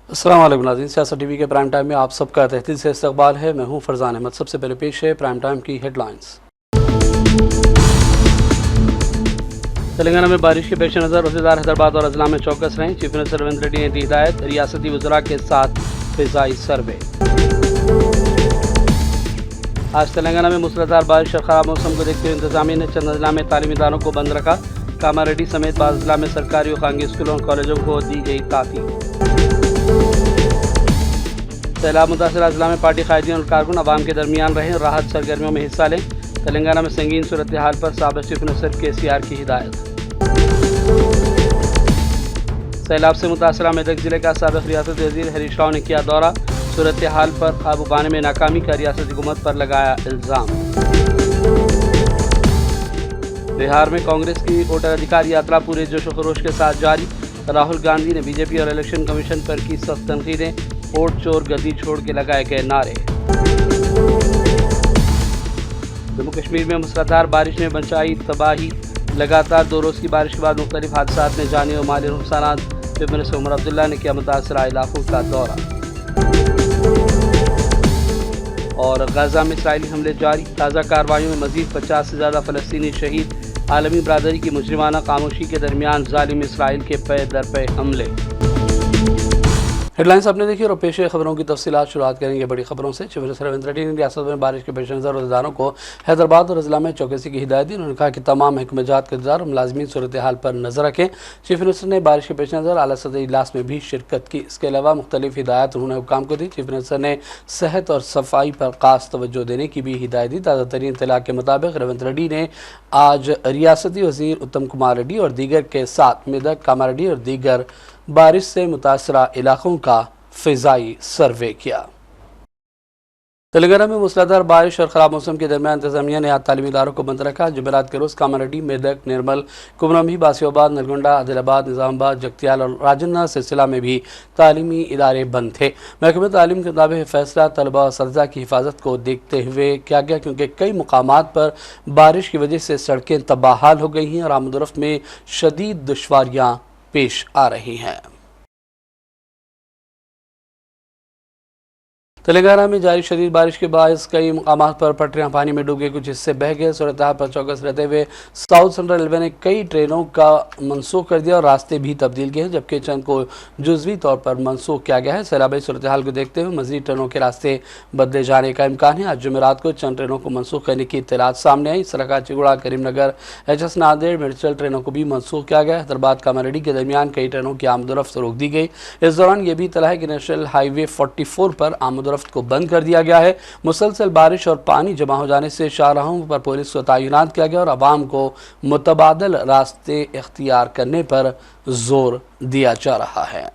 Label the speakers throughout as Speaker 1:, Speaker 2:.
Speaker 1: अस्सलाम वालेकुम नाज़रीन, सियासत टीवी के प्राइम टाइम में आप सबका तहतील से इस्तकबाल है। मैं हूं फरजान अहमद। सबसे पहले पेश है प्राइम टाइम की हेडलाइंस। तेलंगाना में बारिश के पेश नज़र वज़ीर हैदराबाद और अजला में चौकस रहें। चीफ मिनिस्टर रेवंत रेड्डी ने दी हिदायत, रियासती वज़रा के साथ फ़िज़ाई सर्वे। आज तेलंगाना में मूसलाधार बारिश और ख़राब मौसम को देखते हुए इंतजामिया ने चंद अजला में तालीमी इदारों को बंद रखा। कामारेड्डी समेत बाज़ अजला में सरकारी और खानगी स्कूलों और कॉलेजों को दी गई ताक़ीद। सैलाब मुतासर अजला में पार्टी कायदीन और कारकुन अवाम के दरमियान रहें, राहत सरगर्मियों में हिस्सा लें। तेलंगाना में संगीन सूरत हाल पर साबिक़ चीफ मिनिस्टर KCR की हिदायत। सैलाब से मुतासरा मेदक जिले का साबिक़ रियासती वज़ीर हरीश राव ने किया दौरा। सूरत हाल पर काबू पाने में नाकामी का रियासती हुकूमत पर लगाया इल्ज़ाम। बिहार में कांग्रेस की वोटर अधिकार यात्रा पूरे जोश खरोश के साथ जारी। राहुल गांधी ने BJP और इलेक्शन कमीशन पर की सख्त तनकीदें। वोट चोर गद्दी छोड़ के लगाए गए नारे। जम्मू कश्मीर में मूसलाधार बारिश ने मचाई तबाही। लगातार 2 रोज़ की बारिश के बाद मुख्तलिफ हादसात में जानी और माली नुकसानात। चीफ मिनिस्टर उमर अब्दुल्ला ने किया मुतासरा इलाकों का दौरा। और गजा में इसराइली हमले जारी। ताज़ा कार्रवाइयों में मज़ीद 50 से ज़्यादा फ़लस्तीनी शहीद। आलमी बरादरी की मुजरिमाना खामोशी के दरमियान ज़ालिम इसराइल के पे दर पे हमले। हेडलाइंस आपने देखी और पेश खबरों की तफसीलात शुरुआत करेंगे बड़ी खबरों से। चीफ मिनिस्टर रेवंत रेड्डी ने रियासत में बारिश के पेश नज़र वज़ीरानों को हैदराबाद और अजला में चौकसी की हिदायत दी। उन्होंने कहा कि तमाम महकमेजात के इंतजार और मुलाजमीन सूरत हाल पर नजर रखें। चीफ मिनिस्टर ने बारिश के पेश नज़र आला सदर इजलास में भी शिरकत की। इसके अलावा मुख्तलिफ हिदायत उन्होंने हुक्काम को दी। चीफ मिनिस्टर ने सेहत और सफाई पर खास तवज्जो देने की भी हिदायत दी। ताज़ा तरीन इत्तला के मुताबिक रेवंत रेड्डी ने आज रियासती वज़ीर उत्तम कुमार रेड्डी और दीगर के साथ मेदक, कामारेड्डी और दीगर बारिश से मुतासरा इलाकों का फ़िज़ाई सर्वे किया। तेलंगाना में मूसलाधार बारिश और ख़राब मौसम के दरमियान इंतजामिया ने आज तालीमी इदारों को बंद रखा। जुमेरात के रोज़ कामारेड्डी, मेदक, निर्मल, कुमरमी, बासियाबाद, नलगोंडा, आदिलाबाद, निज़ामाबाद, जगतियाल और राजन्ना सिलसिला में भी तालीमी इदारे बंद थे। महकमे तालीम के मुताबिक फ़ैसला तलबा और असतिज़ा की हिफाजत को देखते हुए किया गया, क्योंकि कई मुकामात पर बारिश की वजह से सड़कें तबाहाल हो गई हैं और आमदोरफ्त में शदीद दुश्वारियाँ पेश आ रही हैं। तेलंगाना में जारी शदीद बारिश के बायस कई मुकामात पर पटरियां पानी में डूब गई, कुछ हिस्से बह गए। सूरत हाल पर चौकस रहते हुए साउथ सेंट्रल रेलवे ने कई ट्रेनों का मनसूख कर दिया और रास्ते भी तब्दील किए हैं, जबकि चंद को जुज़वी तौर पर मनसूख किया गया है। सैलाबी सूरत हाल को देखते हुए मज़ीद ट्रेनों के रास्ते बदले जाने का इम्कान है। आज जुमेरात को चंद ट्रेनों को मनसूख करने की इत्तलात सामने आई। इस तरह काचीगुड़ा, करीमनगर, HS नांदेड़, मेडिकल ट्रेनों को भी मनसूख किया गया। हैदराबाद कामारेड्डी के दरमियान कई ट्रेनों की आमदोरफ्त रोक दी गई। इस दौरान यह भी इत्तला है कि नेशनल हाईवे 44 पर आमदोरफ्त को बंद कर दिया गया है। मुसलसल बारिश और पानी जमा हो जाने से शाहराहों पर पुलिस को तैनात किया गया और आवाम को मुतबादल रास्ते इख्तियार करने पर जोर दिया जा रहा है।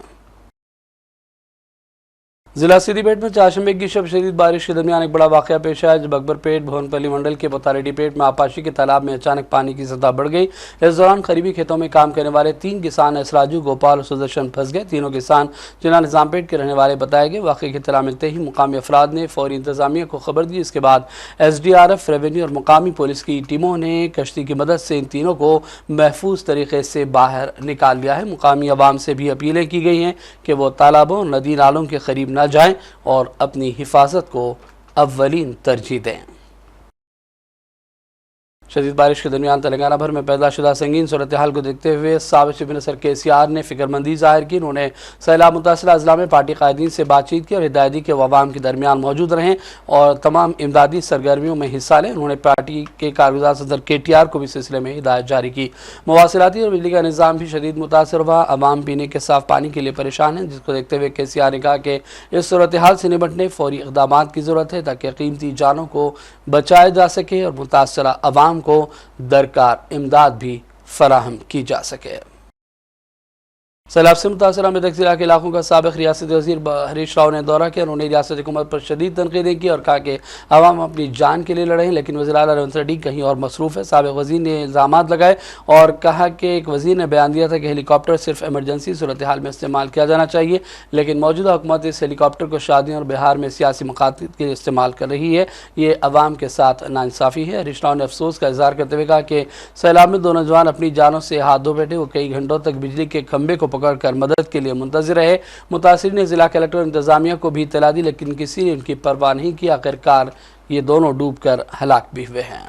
Speaker 1: जिला सिद्दीपेट में चारशंबे की शब शदीद बारिश के दरमियान एक बड़ा वाक़या पेश आया, जब अकबरपेट भवनपल्ली मंडल के पतारेड्डीपेट में आपाशी के तालाब में अचानक पानी की सतह बढ़ गई। इस दौरान करीबी खेतों में काम करने वाले 3 किसान एसराजू, गोपाल और सुदर्शन फंस गए। तीनों किसान जिला निज़ामपेट के रहने वाले बताए गए। वाक़े की इत्तला मिलते ही मुकामी अफराद ने फौरी इंतजामिया को खबर दी। इसके बाद SDRF, रेवेन्यू और मुकामी पुलिस की टीमों ने कश्ती की मदद से इन तीनों को महफूज तरीके से बाहर निकाल लिया है। मुकामी अवाम से भी अपीलें की गई हैं कि वो तालाबों और नदी नालों के करीब न जाएं और अपनी हिफाजत को अव्वलीन तरजीह दें। शदीद बारिश के दरमियान तेलंगाना भर में पैदा शुदा संगीन सूरत हाल को देखते हुए साबिक़ चीफ मिनिस्टर KCR ने फिक्रमंदी जाहिर की। उन्होंने सैलाब मुतासरा अजला में पार्टी कायदीन से बातचीत की और हिदायत दी कि वह अवाम के दरमियान मौजूद रहें और तमाम इमदादी सरगर्मियों में हिस्सा लें। उन्होंने पार्टी के कारगुज़ार सदर KTR को भी सिलसिले में हिदायत जारी की। मवासिलाती और बिजली का निज़ाम भी शदीद मुतासर हुआ। अवाम पीने के साफ पानी के लिए परेशान हैं, जिसको देखते हुए KCR ने कहा कि इस सूरत हाल से निपटने फौरी इक़दामात की ज़रूरत है ताकि कीमती जानों को बचाया जा सके और मुतासरा अवाम को दरकार इमदाद भी फराहम की जा सके। सैलाब से मुतासर मेदक जिला के इलाकों का साबिक़ रियासती वज़ीर हरीश राव ने दौरा किया। उन्होंने रियासती हुकूमत पर शदीद तनकीदें की और कहा कि अवाम अपनी जान के लिए लड़े हैं, लेकिन वज़ीर आला रेवंत रेड्डी कहीं और मसरूफ़ है। साबिक़ वज़ीर ने इल्ज़ामात लगाए और कहा कि एक वज़ीर ने बयान दिया था कि हेलीकॉप्टर सिर्फ एमरजेंसी सूरत हाल में इस्तेमाल किया जाना चाहिए, लेकिन मौजूदा हुकूमत इस हेलीकॉप्टर को शादियों और बिहार में सियासी मकासद के लिए इस्तेमाल कर रही है। ये अवाम के साथ नाइंसाफ़ी है। हरीश राव ने अफसोस का इज़हार करते हुए कहा कि सैलाब में 2 नौजवान अपनी जानों से हाथ धो बैठे। वो कई घंटों तक बिजली के खंभे को पकड़कर मदद के लिए मुंतजिर रहे। मुतासिर ने जिला कलेक्टर और इंतजामिया को भी इत्तला दी, लेकिन किसी ने उनकी परवाह नहीं की। आखिरकार ये दोनों डूबकर हलाक भी हुए हैं।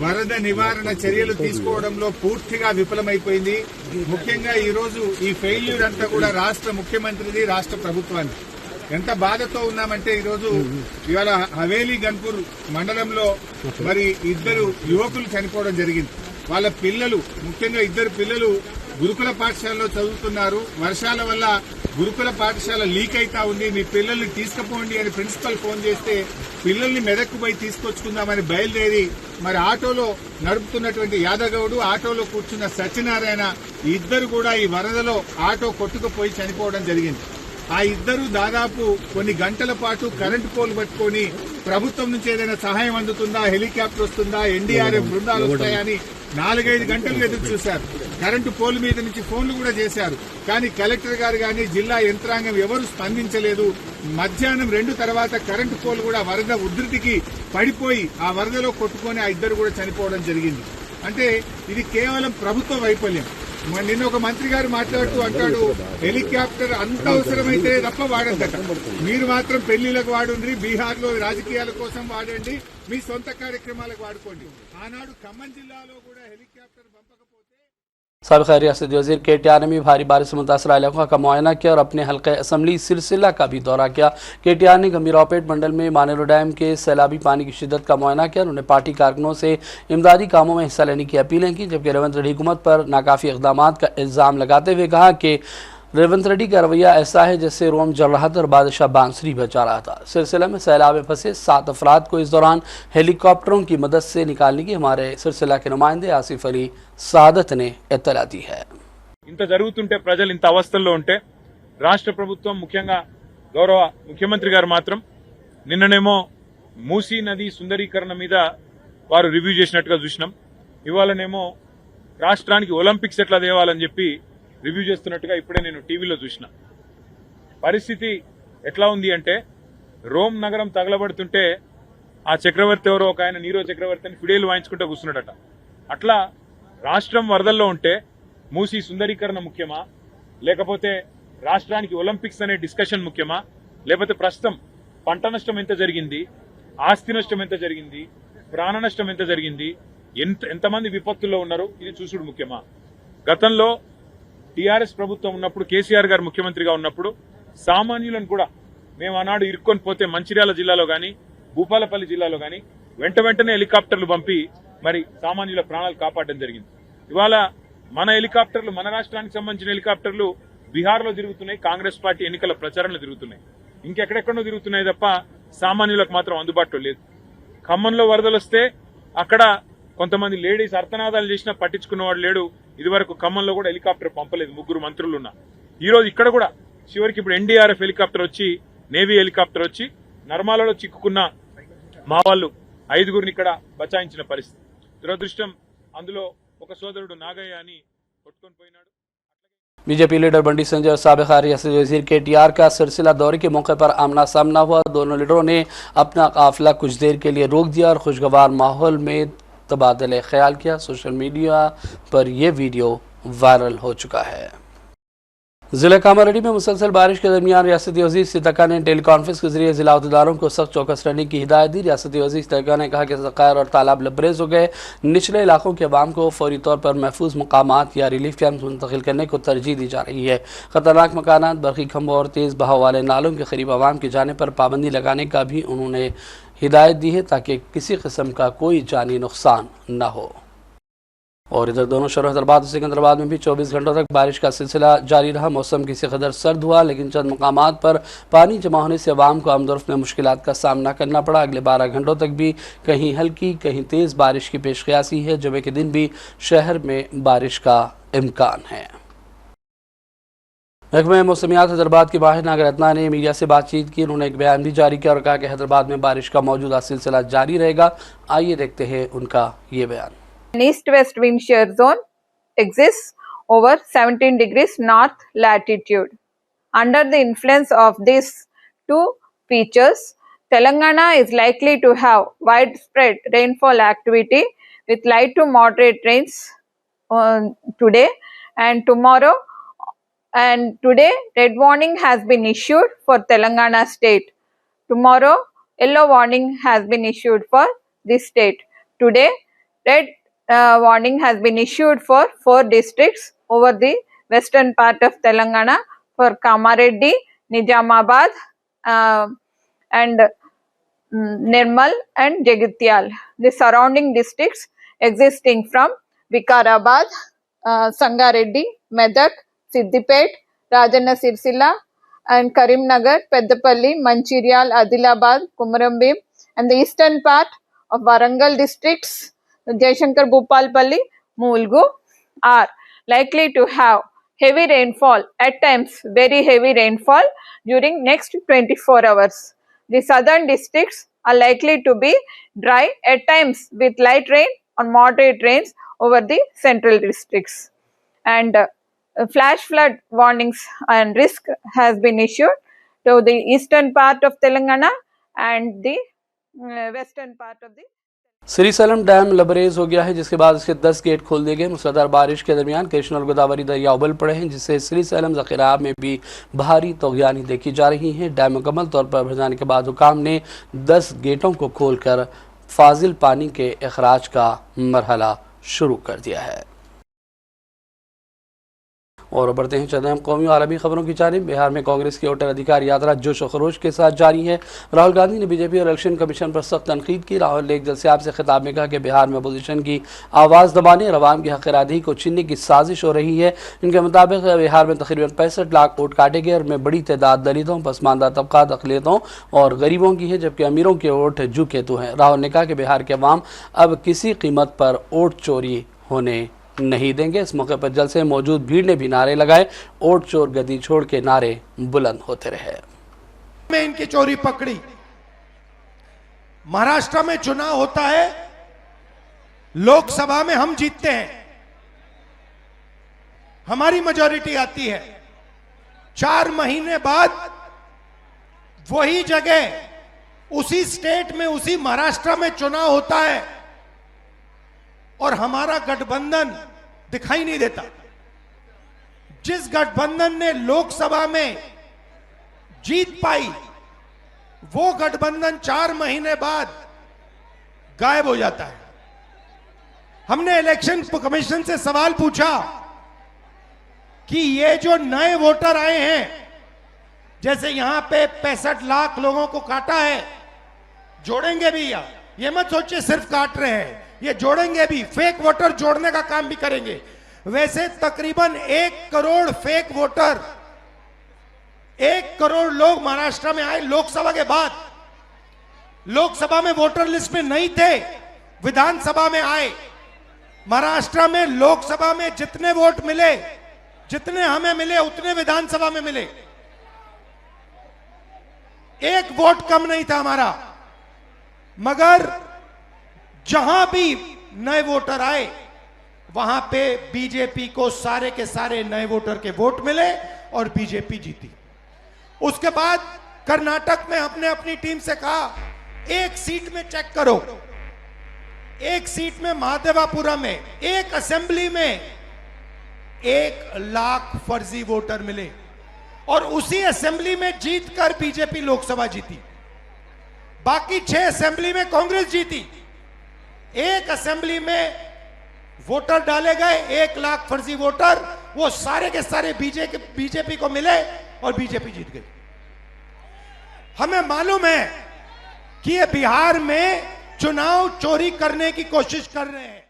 Speaker 2: వరద నివారణ చర్యలు తీసుకోవడంలో పూర్తిగా విఫలమైపోయింది। ముఖ్యంగా ఈ రోజు ఈ ఫెయిల్యూర్ అంతా కూడా రాష్ట్ర ముఖ్యమంత్రిది, రాష్ట్ర ప్రభుత్వానికి ఎంత బాధతో ఉన్నామంటే ఈ రోజు ఇవాళ హవేలీ గన్పూర్ మండలంలో మరి ఇద్దరు యువకులు చనిపోవడం జరిగింది। వాళ్ళ పిల్లలు, ముఖ్యంగా ఇద్దరు పిల్లలు గురుకుల పాఠశాలలో చదువుతున్నారు। వర్షాల వల్ల గురుకుల పాఠశాల లీక్ అయితా ఉంది, మీ పిల్లల్ని తీసుకుపోండి అని ప్రిన్సిపల్ ఫోన్ చేస్తే పిల్లల్ని మెదక్కు పోయి తీసుకొచ్చుకుందామని బయలుదేరి మరి ఆటోలో నడుపుతున్నటువంటి యాదగౌడు, ఆటోలో కూర్చున్న సత్యనారాయణ ఇద్దరు కూడా ఈ వరదలో ఆటో కొట్టుకుపోయి చనిపోవడం జరిగింది। ఆ ఇద్దరు దాదాపు కొన్ని గంటల పాటు కరెంటు పోల్ పట్టుకొని ప్రభుత్వం నుంచి ఏదైనా సహాయం అందుతుందా, హెలికాప్టర్ వస్తుందా, ఎన్డీఆర్ఎఫ్ బృందాలు వస్తాయని 4-5 గంటలు ఎదురు చూశారు। కరెంటు పోల్ మీద నుంచి ఫోన్లు కూడా చేశారు, కానీ కలెక్టర్ గారు గాని జిల్లా యంత్రాంగం ఎవరు స్పందించలేదు। మధ్యాహ్నం 2 తర్వాత కరెంటు పోల్ కూడా వరద ఉధృతికి పడిపోయి ఆ వరదలో కొట్టుకొని ఆ ఇద్దరు కూడా చనిపోవడం జరిగింది। అంటే ఇది కేవలం ప్రభుత్వ వైఫల్యం। నిన్న ఒక మంత్రి గారు మాట్లాడుతూ అంటాడు, హెలికాప్టర్ అంత అవసరమైతే తప్ప వాడద్దట, మీరు మాత్రం పెళ్లిలకు వాడుండ్రి, బీహార్ లో రాజకీయాల కోసం వాడండి, మీ సొంత కార్యక్రమాలకు వాడుకోండి। ఆనాడు ఖమ్మం జిల్లాలో కూడా హెలికాప్టర్ పంపకపోతే
Speaker 1: साबिक़ रियासती वज़ीर KTR ने भी भारी बारिश से मुतासर इलाकों का मुआयना किया और अपने हल्के असम्बली सिलसिला का भी दौरा किया। KTR ने गंभीरापेट मंडल में मानेरो डैम के सैलाबी पानी की शिद्दत का मुआयना किया। उन्होंने पार्टी कारकुनों से इमदादी कामों में हिस्सा लेने की अपीलें की, जबकि रेवंत रेड्डी हुकूमत पर नाकाफी इक़दाम का इल्ज़ाम लगाते हुए कहा कि रेवंत रेड्डी का रवैया ऐसा है जैसे रोम जल रहा था और बादशाह बांसुरी बजा रहा था। सिलसिला में सैलाब में फंसे 7 अफराद को इस दौरान हेलीकॉप्टरों की मदद से निकालने की हमारे सिलसिला के नुमाइंदे आसिफ अली सादत ने इत्तला दी है।
Speaker 3: ఇంత జరుగుతుంటే ప్రజలు ఇంత అవస్థల్లో ఉంటే రాష్ట్ర ప్రభుత్వం ముఖ్యంగా గౌరవ ముఖ్యమంత్రి గారు మాత్రం నిన్ననేమో మూసీ నది సుందరీకరణ మీద వారు రివ్యూ చేసినట్టుగా చూసినాం। ఇవాళనేమో రాష్ట్రానికి ఒలింపిక్స్ ఎట్లా తేవాలని చెప్పి రివ్యూ చేస్తున్నట్టుగా ఇప్పుడే నేను టీవీలో చూసిన। పరిస్థితి ఎట్లా ఉంది అంటే రోమ్ నగరం తగలబడుతుంటే ఆ చక్రవర్తి ఎవరో ఒక ఆయన నీరో చక్రవర్తి అని ఫిడేలు వాయించుకుంటూ కూర్చున్నాడట। అట్లా రాష్ట్రం వరదల్లో ఉంటే మూసీ సుందరీకరణ ముఖ్యమా, లేకపోతే రాష్ట్రానికి ఒలింపిక్స్ అనే డిస్కషన్ ముఖ్యమా, లేకపోతే ప్రస్తుతం పంట నష్టం ఎంత జరిగింది, ఆస్తి నష్టం ఎంత జరిగింది, ప్రాణ నష్టం ఎంత జరిగింది, ఎంతమంది విపత్తుల్లో ఉన్నారు ఇది చూసుడు ముఖ్యమా? గతంలో టీఆర్ఎస్ ప్రభుత్వం ఉన్నప్పుడు, కేసీఆర్ గారు ముఖ్యమంత్రిగా ఉన్నప్పుడు సామాన్యులను కూడా మేము ఆనాడు ఇరుక్కొని పోతే మంచిర్యాల జిల్లాలో గాని భూపాలపల్లి జిల్లాలో గాని వెంటనే హెలికాప్టర్లు పంపి మరి సామాన్యుల ప్రాణాలు కాపాడడం జరిగింది। ఇవాళ మన హెలికాప్టర్లు, మన రాష్ట్రానికి సంబంధించిన హెలికాప్టర్లు బీహార్ లో తిరుగుతున్నాయి, కాంగ్రెస్ పార్టీ ఎన్నికల ప్రచారంలో తిరుగుతున్నాయి, ఇంకెక్కడెక్కడో తిరుగుతున్నాయి తప్ప సామాన్యులకు మాత్రం అందుబాటులో లేదు। ఖమ్మంలో వరదలు వస్తే అక్కడ కొంతమంది లేడీస్ అర్థనాదాలు చేసినా పట్టించుకున్నవాడు లేడు। ఇదివరకు ఖమ్మంలో కూడా హెలికాప్టర్ పంపలేదు, 3 మంత్రులు ఉన్నా। ఈ రోజు ఇక్కడ కూడా చివరికి ఇప్పుడు ఎన్డీఆర్ఎఫ్ హెలికాప్టర్ వచ్చి, నేవీ హెలికాప్టర్ వచ్చి నర్మాలలో చిక్కుకున్న మా వాళ్ళు 5గురిని ఇక్కడ బచాయించిన పరిస్థితి। దురదృష్టం అందులో ఒక సోదరుడు నాగయ్య అని కొట్టుకొని పోయినాడు।
Speaker 1: बीजेपी लीडर बंडी संजय और साबिक़ रियासती वज़ीर KTR का सिलसिला दौरे के मौके पर आमना सामना हुआ। दोनों लीडरों ने अपना काफिला कुछ देर के लिए रोक दिया और खुशगवार माहौल में तबादले ख्याल किया। सोशल मीडिया पर यह वीडियो वायरल हो चुका है। जिला कामारेड्डी में मुसलसल बारिश के दरमियान रियासती वज़ीर सिद्दीक़ा ने टेली कॉन्फ्रेंस के जरिए जिला अहदेदारों को सख्त चौकस रहने की हिदायत दी। रियासती वज़ीर सिद्दीक़ा ने कहा कि ज़ख़ायर और तालाब लबरेज हो गए, निचले इलाकों के अवाम को फौरी तौर पर महफूज मकामात या रिलीफ कैंप मुंतकिल करने को तरजीह दी जा रही है। ख़तरनाक मकानात, बरक़ी खंभों और तेज़ बहाव वाले नालों के करीब अवाम के जाने पर पाबंदी लगाने का भी उन्होंने हिदायत दी है, ताकि किसी किस्म का कोई जानी नुकसान न हो। और इधर दोनों शहरों हैदराबाद और सिकंदराबाद में भी 24 घंटों तक बारिश का सिलसिला जारी रहा। मौसम किसी कदर सर्द हुआ, लेकिन चंद मकामात पर पानी जमा होने से अवाम को आमदोरफ्त में मुश्किलात का सामना करना पड़ा। अगले 12 घंटों तक भी कहीं हल्की कहीं तेज़ बारिश की पेशकयासी है। जुमे के दिन भी शहर में बारिश का इम्कान है। महकमा मौसमियात हैदराबाद के माहिर नागर रत्ना ने मीडिया से बातचीत की। उन्होंने एक बयान भी जारी किया और कहा कि हैदराबाद में बारिश का मौजूदा सिलसिला जारी रहेगा। आइए देखते हैं उनका ये बयान।
Speaker 4: An east-west wind shear zone exists over 17 degrees north latitude. Under the influence of these two features, Telangana is likely to have widespread rainfall activity with light to moderate rains today and tomorrow And today, red warning has been issued for Telangana state. Tomorrow, yellow warning has been issued for this state. Today, red warning has been issued for 4 districts over the western part of Telangana for Kamareddy, Nizamabad, and Nirmal and Jagatyal. The surrounding districts existing from Vikarabad, Sangareddy, Medak, Siddipet, Rajanna Sirsila, and Karimnagar, Peddapalli, Manchiryal, Adilabad, Kumarambim, and the eastern part of Warangal districts, Jaishankar Bhupalpalli, Mulgu, are likely to have heavy rainfall, at times very heavy rainfall during next 24 hours. The southern districts are likely to be dry, at times with light rain or moderate rains over the central districts. And flash flood warnings and risk has been issued to the eastern part of Telangana and the western part of the
Speaker 1: Srisailam dam लबरेज हो गया है, जिसके बाद इसके 10 gate खोल दिए गए। मूसलाधार बारिश के दरमियान कृष्ण और गोदावरी दरिया उबल पड़े हैं, जिससे श्रीसैलम ज़ख़ीराब में भी भारी तौग़यानी देखी जा रही है। डैम मुकम्मल तौर पर भर जाने के बाद हुकाम ने 10 गेटों को खोलकर फाजिल पानी के अखराज का मरहला शुरू कर दिया है। और बढ़ते हैं, चलते हैं हम कौमी और आलमी खबरों की जानिब। बिहार में कांग्रेस की वोटर अधिकार यात्रा जोश व खरोश के साथ जारी है। राहुल गांधी ने बीजेपी और इलेक्शन कमीशन पर सख्त तनकीद की। राहुल ने एक जलसे से खिताब में कहा कि बिहार में अपोजिशन की आवाज़ दबाने और अवाम की हक़-ए-रादही को छीनने की साजिश हो रही है। इनके मुताबिक बिहार में तकरीबन 65 लाख वोट काटे गए और में बड़ी तादाद दलितों, पसमानदा तबक़ात, अक़लियतों और गरीबों की है, जबकि अमीरों के वोट जू केतु हैं। राहुल ने कहा कि बिहार के अवाम अब किसी कीमत पर वोट चोरी होने नहीं देंगे। इस मौके पर जलसे में मौजूद भीड़ ने भी नारे लगाए। वोट चोर गद्दी छोड़ के नारे बुलंद होते रहे।
Speaker 5: में इनकी चोरी पकड़ी। महाराष्ट्र में चुनाव होता है, लोकसभा में हम जीतते हैं, हमारी मेजॉरिटी आती है। 4 महीने बाद वही जगह उसी स्टेट में, उसी महाराष्ट्र में चुनाव होता है और हमारा गठबंधन दिखाई नहीं देता। जिस गठबंधन ने लोकसभा में जीत पाई, वो गठबंधन 4 महीने बाद गायब हो जाता है। हमने इलेक्शन कमीशन से सवाल पूछा कि ये जो नए वोटर आए हैं, जैसे यहां पे 65 लाख लोगों को काटा है, जोड़ेंगे भी या ये मत सोचिए सिर्फ काट रहे हैं, ये जोड़ेंगे भी, फेक वोटर जोड़ने का काम भी करेंगे। वैसे तकरीबन 1 करोड़ फेक वोटर, 1 करोड़ लोग महाराष्ट्र में आए लोकसभा के बाद। लोकसभा में वोटर लिस्ट में नहीं थे, विधानसभा में आए। महाराष्ट्र में लोकसभा में जितने वोट मिले, जितने हमें मिले, उतने विधानसभा में मिले। 1 वोट कम नहीं था हमारा। मगर जहां भी नए वोटर आए, वहां पे बीजेपी को सारे के सारे नए वोटर के वोट मिले और बीजेपी जीती। उसके बाद कर्नाटक में हमने अपनी टीम से कहा, 1 सीट में चेक करो, 1 सीट में महादेवापुरम में, 1 असेंबली में 1 लाख फर्जी वोटर मिले और उसी असेंबली में जीतकर बीजेपी लोकसभा जीती। बाकी 6 असेंबली में कांग्रेस जीती। 1 असेंबली में वोटर डाले गए, 1 लाख फर्जी वोटर, वो सारे के सारे बीजेपी को मिले और बीजेपी जीत गई। हमें मालूम है कि ये बिहार में चुनाव चोरी करने की कोशिश कर रहे हैं।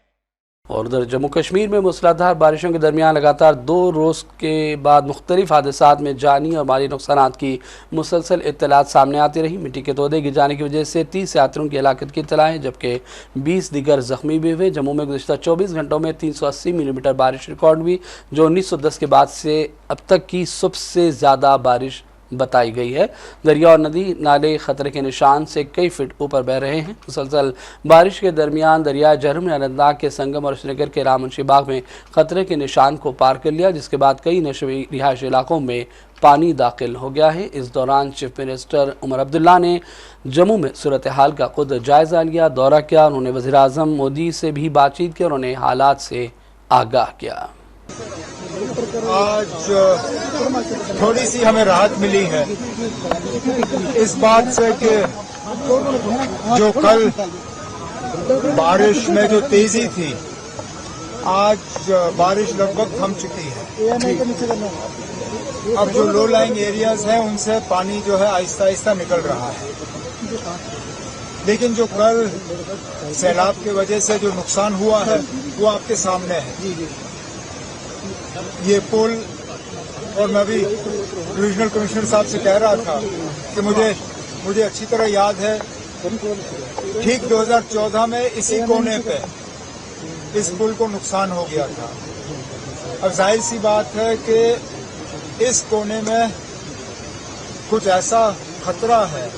Speaker 1: और उधर जम्मू कश्मीर में मूसलाधार बारिशों के दरमियान लगातार 2 रोज़ के बाद मुख्तलिफ हादसात में जानी और माली नुकसानात की मुसलसल इत्तलात सामने आती रही। मिट्टी के तोदे गिर जाने की वजह से 30 यात्रियों की हलाकत की इत्तला है, जबकि 20 दीगर जख्मी भी हुए। जम्मू में गुज़िश्ता 24 घंटों में 380 मिलीमीटर बारिश रिकॉर्ड हुई, जो 1910 के बाद से अब तक की सबसे ज़्यादा बारिश बताई गई है। दरिया और नदी नाले खतरे के निशान से कई फीट ऊपर बह रहे हैं। मुसलसल बारिश के दरमियान दरिया जहरम ने अनंतनाग के संगम और श्रीनगर के राममुंशी बाग में खतरे के निशान को पार कर लिया, जिसके बाद कई नशवी रिहायशी इलाकों में पानी दाखिल हो गया है। इस दौरान चीफ मिनिस्टर उमर अब्दुल्ला ने जम्मू में सूरत हाल का खुद जायज़ा लिया, दौरा किया। उन्होंने वज़ीर आज़म मोदी से भी बातचीत की और उन्हें हालात से आगाह किया।
Speaker 6: आज थोड़ी सी हमें राहत मिली है इस बात से कि जो कल बारिश में जो तेजी थी, आज बारिश लगभग थम चुकी है। अब जो लो लाइंग एरियाज हैं उनसे पानी जो है आहिस्ता आहिस्ता निकल रहा है। लेकिन जो कल सैलाब की वजह से जो नुकसान हुआ है वो आपके सामने है। ये पुल, और मैं भी रीजनल कमिश्नर साहब से कह रहा था कि मुझे अच्छी तरह याद है, ठीक 2014 में इसी कोने पे इस पुल को नुकसान हो गया था। अब जाहिर सी बात है कि इस कोने में कुछ ऐसा खतरा है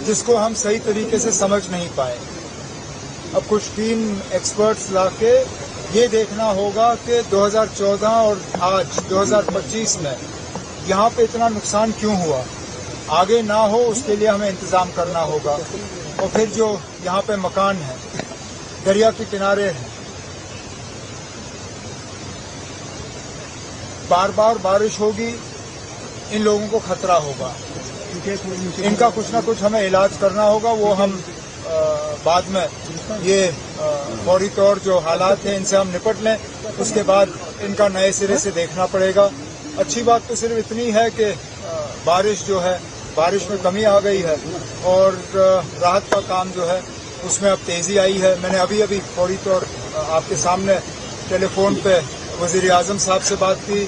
Speaker 6: जिसको हम सही तरीके से समझ नहीं पाए। अब कुछ टीम एक्सपर्ट्स लाके ये देखना होगा कि 2014 और आज 2025 में यहाँ पे इतना नुकसान क्यों हुआ, आगे ना हो उसके लिए हमें इंतजाम करना होगा। और फिर जो यहाँ पे मकान है, दरिया के किनारे है, बार बार बारिश होगी, इन लोगों को खतरा होगा। इनका कुछ ना कुछ हमें इलाज करना होगा। वो हम बाद में ये फौरी तौर जो हालात हैं इनसे हम निपट लें, उसके बाद इनका नए सिरे से देखना पड़ेगा। अच्छी बात तो सिर्फ इतनी है कि बारिश जो है, बारिश में कमी आ गई है और राहत का काम जो है उसमें अब तेजी आई है। मैंने अभी फौरी तौर आपके सामने टेलीफोन पे वजीर आजम साहब से बात की,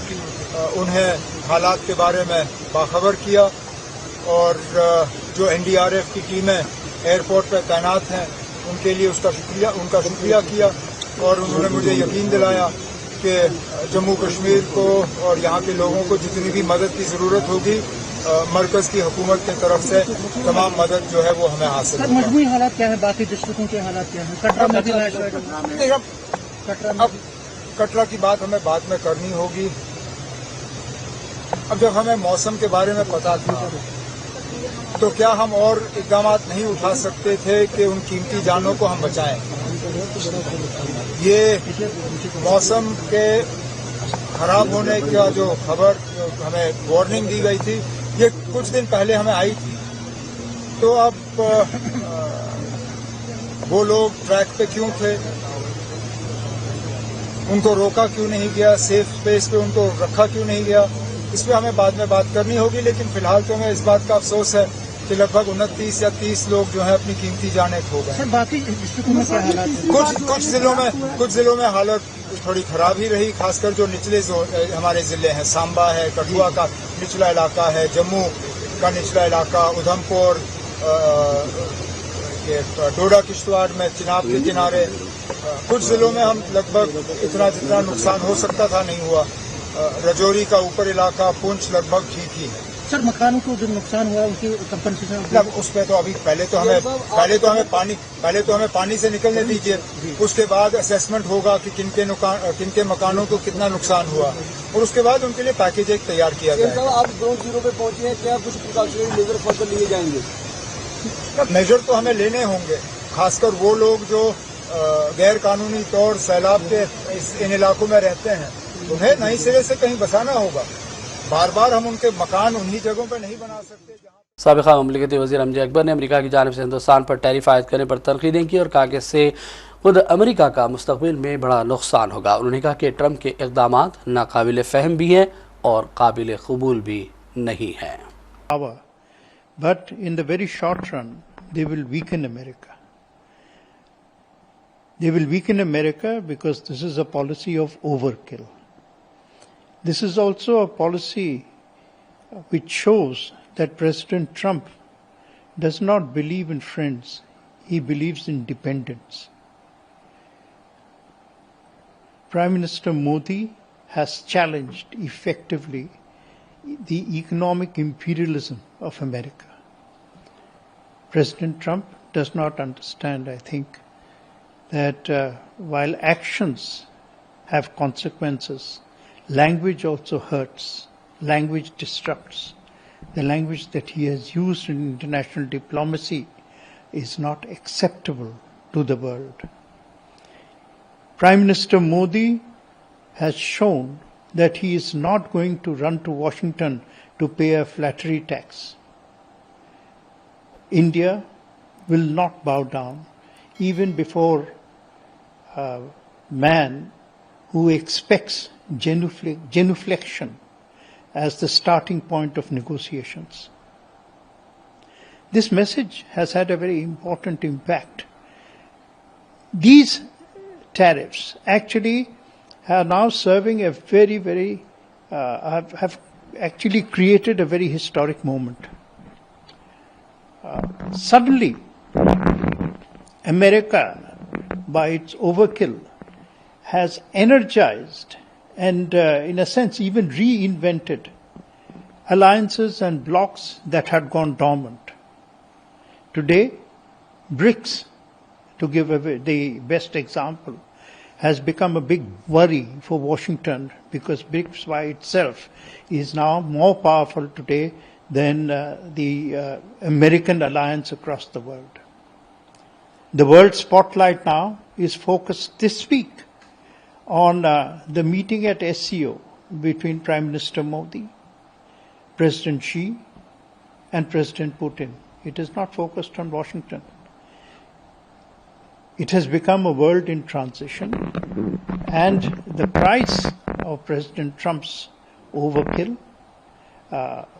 Speaker 6: उन्हें हालात के बारे में बाखबर किया और जो एनडीआरएफ की टीमें एयरपोर्ट पर तैनात हैं उनके लिए उनका शुक्रिया किया और उन्होंने मुझे यकीन दिलाया कि जम्मू कश्मीर को और यहाँ के लोगों को जितनी भी मदद की जरूरत होगी मरकज की हुकूमत की तरफ से तमाम मदद जो है वो हमें हासिल होगी।
Speaker 7: मजमूई हालात क्या है, बाकी डिस्ट्रिक्टों के हालात क्या है? कटरा में भी
Speaker 6: अब कटरा की बात हमें बाद में करनी होगी। अब जब हमें मौसम के बारे में पता था तो क्या हम और इकदाम नहीं उठा सकते थे कि उन कीमती जानों को हम बचाएं। ये मौसम के खराब होने का जो खबर हमें वार्निंग दी गई थी, ये कुछ दिन पहले हमें आई थी। तो अब वो लोग ट्रैक पे क्यों थे, उनको रोका क्यों नहीं गया, सेफ स्पेस पे उनको रखा क्यों नहीं गया, इस पर हमें बाद में बात करनी होगी। लेकिन फिलहाल तो हमें इस बात का अफसोस है कि लगभग 29 या 30 लोग जो है अपनी कीमती जानें खो गए।
Speaker 7: बाकी डिस्ट्रिक्टों में क्या हालात है?
Speaker 6: कुछ जिलों में हालत थोड़ी खराब ही रही, खासकर जो निचले हमारे जिले हैं, सांबा है, कठुआ का निचला इलाका है, जम्मू का निचला इलाका, उधमपुर, डोडा किश्तवाड़ में चिनाब के किनारे, कुछ जिलों में हम लगभग जितना नुकसान हो सकता था नहीं हुआ। रजौरी का ऊपर इलाका, पुंछ लगभग ठीक ही है।
Speaker 7: सर, मकानों को जो नुकसान हुआ उसकी कंपनसेशन
Speaker 6: उस पर तो अभी पहले तो हमें पानी से निकलने दीजिए, उसके बाद असेसमेंट होगा कि किनके मकानों को कितना नुकसान हुआ और उसके बाद उनके लिए पैकेज एक तैयार किया जाएगा।
Speaker 8: आप ग्राउंड जीरो पे पहुंचे हैं, क्या कुछ प्रिकॉशनरी मेजर फर्दर लिए जाएंगे?
Speaker 6: मेजर तो हमें लेने होंगे, खासकर वो लोग जो गैर कानूनी तौर सैलाब के इन इलाकों में रहते हैं, उन्हें नई सिरे से कहीं बसाना होगा। बार बार हम उनके मकान उन्हीं जगहों पर नहीं बना सकते जहां।
Speaker 1: साबिक़ा ममलिकती वज़ीर एमजे अकबर ने अमेरिका की जानिब से हिंदुस्तान पर टैरिफ आयद करने पर तनकीदें की और कहा कि इससे खुद अमेरिका का मुस्तक़बिल में बड़ा नुकसान होगा। उन्होंने कहा कि ट्रंप के इक़दाम नाकाबिल फ़हम भी हैं और काबिल कबूल भी नहीं हैं।
Speaker 9: But in the very short run, they will weaken America. They will weaken America because this is a policy of overkill. This is also a policy which shows that President Trump does not believe in friends. He believes in dependents. Prime Minister Modi has challenged effectively the economic imperialism of America. President Trump does not understand, I think, that while actions have consequences, language also hurts. Language disrupts. The language that he has used in international diplomacy is not acceptable to the world. Prime Minister Modi has shown that he is not going to run to Washington to pay a flattery tax. India will not bow down even before a man who expects genuflection as the starting point of negotiations. This message has had a very important impact. These tariffs actually are now serving a very, have actually created a very historic moment. Suddenly, America, by its overkill, has energized and, in a sense, even reinvented alliances and blocs that had gone dormant. Today, BRICS, to give the best example, has become a big worry for Washington because BRICS by itself is now more powerful today than the American alliance across the world. The world spotlight now is focused this week on the meeting at SCO between Prime Minister Modi, President Xi, and President Putin. It is not focused on Washington. It has become a world in transition, and the price of President Trump's overkill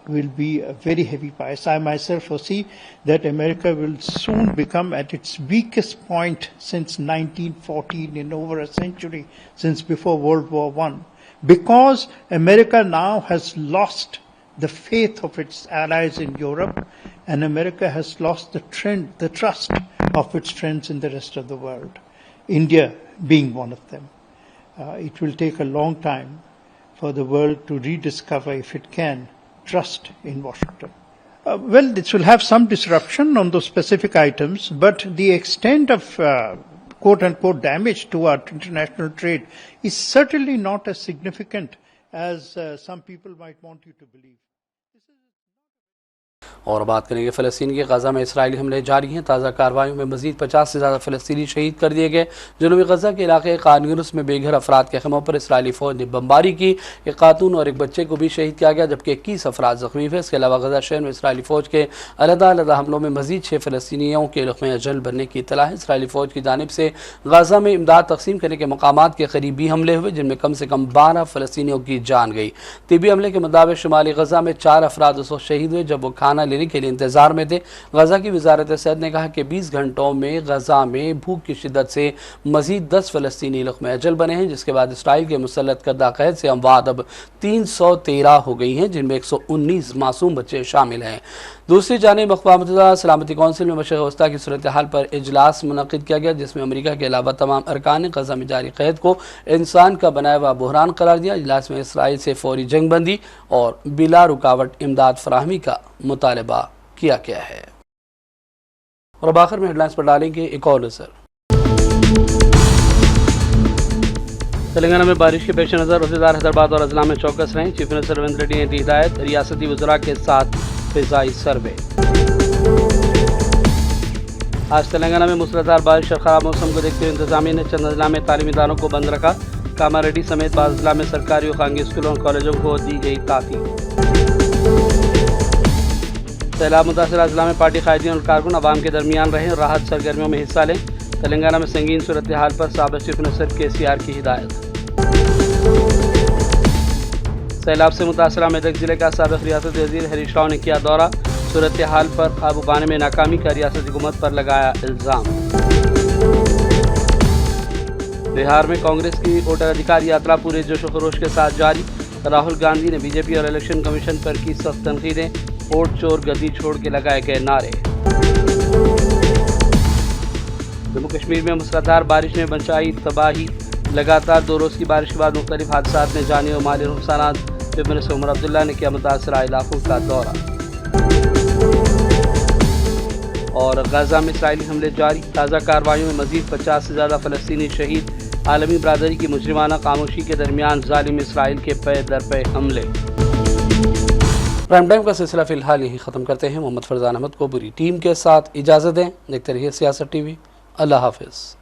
Speaker 9: will be a very heavy price. I myself foresee that America will soon become at its weakest point since 1914, in over a century, since before World War I, because America now has lost the faith of its allies in Europe, and America has lost the trust of its friends in the rest of the world, India being one of them. It will take a long time for the world to rediscover, if it can, trust in Washington. Well, this will have some disruption on those specific items, but the extent of quote-unquote damage to our international trade is certainly not as significant as some people might want you to believe.
Speaker 1: और बात करेंगे फ़लस्तीन के गज़ा में Israeli हमले जारी हैं। ताज़ा कार्रवाइयों में मज़ीद 50 से ज़्यादा फ़लस्तीनी शहीद कर दिए गए। जनूबी गज़ा के इलाके खान यूनुस में बेघर अफराद के खैमों पर इसराइली फ़ौज ने बमबारी की। एक खातून और एक बच्चे को भी शहीद किया गया, जबकि 21 अफराद ज़ख्मी हुए। इसके अलावा गज़ा शहर में इसराइली फ़ौज के अलग-अलग हमलों में मज़ीद 6 फ़लस्तीनियों के लुक़्मे अजल बनने की इत्तला है। इसराइली फ़ौज की जानिब से गज़ा में इमदाद तकसीम करने के मकामात के करीबी हमले हुए, जिनमें कम से कम 12 फ़लस्तीनियों की जान गई। तिबी हमले के मुताबिक शुमाली गज़ा में 4 अफराद उस वक्त शहीद हुए जब वो खाना लेने के लिए इंतजार में थे। गज़ा की वज़ारत सेहत ने कहा कि 20 घंटों में गज़ा में भूख की शिद्दत से मज़ीद 10 फ़लस्तीनी लुक़्मे अजल बने हैं, जिसके बाद इसराइल के मुसल्लत करदा क़ैद से अमवात अब 313 हो गई हैं, जिनमें 119 मासूम बच्चे शामिल हैं। दूसरी जानिब अक़वाम मुत्तहिदा सलामती कौंसिल में मशरिक़ वस्ता की सूरत हाल पर इजलास मुनक़िद किया गया, जिसमें अमरीका के अलावा तमाम अरकान ने गज़ा में जारी क़ैद को इंसान का बनाया हुआ बहरान करार दिया। इजलास में इसराइल से फौरी जंगबंदी और बिला रुकावट इमदाद फराहमी का मुतालबा किया गया है। और अब आखिर में हेडलाइंस पर डालेंगे एक और नज़र। तेलंगाना में बारिश के पेश नज़र अहदेदार हैदराबाद और अजला में चौकस रहें। चीफ मिनिस्टर रेवंत रेड्डी ने दी हिदायत, रियासती वज़रा के साथ फ़िज़ाई सर्वे। आज तेलंगाना में मूसलाधार बारिश और ख़राब मौसम को देखते हुए इंतजामिया ने चंद अजला में तालीमी इदारों को बंद रखा। कामारेड्डी समेत बाज़ अजला में सरकारी और खानगी स्कूलों और कॉलेजों को दी गई ताक़ीद। सैलाब मुतासिर अजला में पार्टी कायदीन और कारकुन अवाम के दरमियान रहें और राहत सरगर्मियों में हिस्सा लें। तेलंगाना में संगीन सूरत हाल पर साबिक़ चीफ मिनिस्टर KCR की हिदायत। सैलाब से मुतासरा मेदक जिले का साबिक़ रियासती वज़ीर हरीश राव ने किया दौरा। सूरत हाल पर काबू पाने में नाकामी का रियासती हुकूमत पर लगाया इल्ज़ाम। बिहार में कांग्रेस की वोटर अधिकार यात्रा पूरे जोश व खरोश के साथ जारी। राहुल गांधी ने बीजेपी और इलेक्शन कमीशन पर की सख्त तनकीदें। वोट चोर गद्दी छोड़ के लगाए गए नारे। जम्मू कश्मीर में मूसलाधार बारिश ने मचाई तबाही। लगातार 2 रोज़ की बारिश के बाद मुख्तलिफ हादसात में जानी और माली नुकसानात। चीफ मिनिस्टर उमर अब्दुल्ला ने किया मुतासरा इलाकों का दौरा। और गज़ा में इसराइली हमले जारी। ताज़ा कार्रवाइयों में मज़ीद 50 से ज़्यादा फ़लस्तीनी शहीद। आलमी बरादरी की मुजरिमाना खामोशी के दरमियान ज़ालिम इसराइल के पे दर पे हमले। प्राइम टाइम का सिलसिला फ़िलहाल यही ख़त्म करते हैं। मोहम्मद फरजान अहमद को पूरी टीम के साथ इजाज़त दें। देखते रहिए सियासत TV। अल्लाह हाफ़िज़।